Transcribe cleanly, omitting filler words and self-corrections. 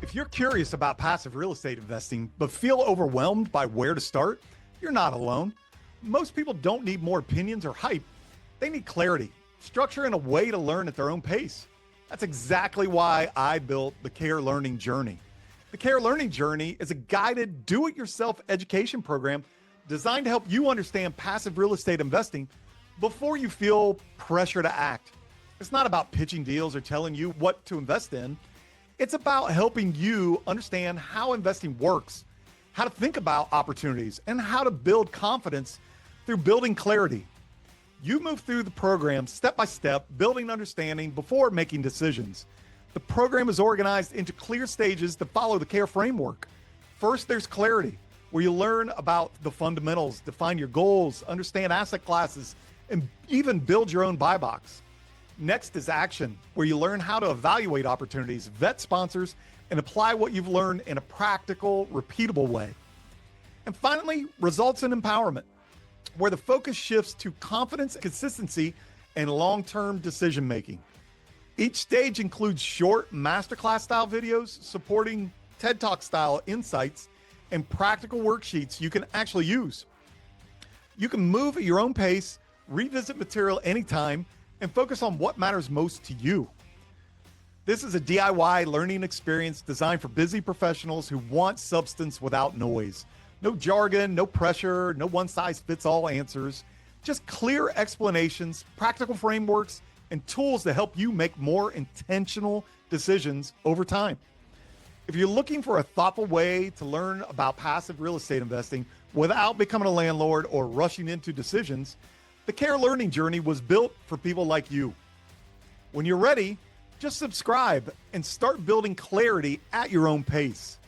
If you're curious about passive real estate investing, but feel overwhelmed by where to start, you're not alone. Most people don't need more opinions or hype. They need clarity, structure, and a way to learn at their own pace. That's exactly why I built the Care Learning Journey. The Care Learning Journey is a guided do-it-yourself education program designed to help you understand passive real estate investing before you feel pressure to act. It's not about pitching deals or telling you what to invest in. It's about helping you understand how investing works, how to think about opportunities, and how to build confidence through building clarity. You move through the program step by step, building understanding before making decisions. The program is organized into clear stages that follow the CARE framework. First, there's clarity, where you learn about the fundamentals, define your goals, understand asset classes, and even build your own buy box. Next is action, where you learn how to evaluate opportunities, vet sponsors, and apply what you've learned in a practical, repeatable way. And finally, results and empowerment, where the focus shifts to confidence, consistency, and long-term decision-making. Each stage includes short masterclass-style videos supporting TED Talk-style insights and practical worksheets you can actually use. You can move at your own pace, revisit material anytime, and focus on what matters most to you. This is a DIY learning experience designed for busy professionals who want substance without noise. No jargon, no pressure, no one-size-fits-all answers, just clear explanations, practical frameworks, and tools to help you make more intentional decisions over time. If you're looking for a thoughtful way to learn about passive real estate investing without becoming a landlord or rushing into decisions, the Care Learning Journey was built for people like you. When you're ready, just subscribe and start building clarity at your own pace.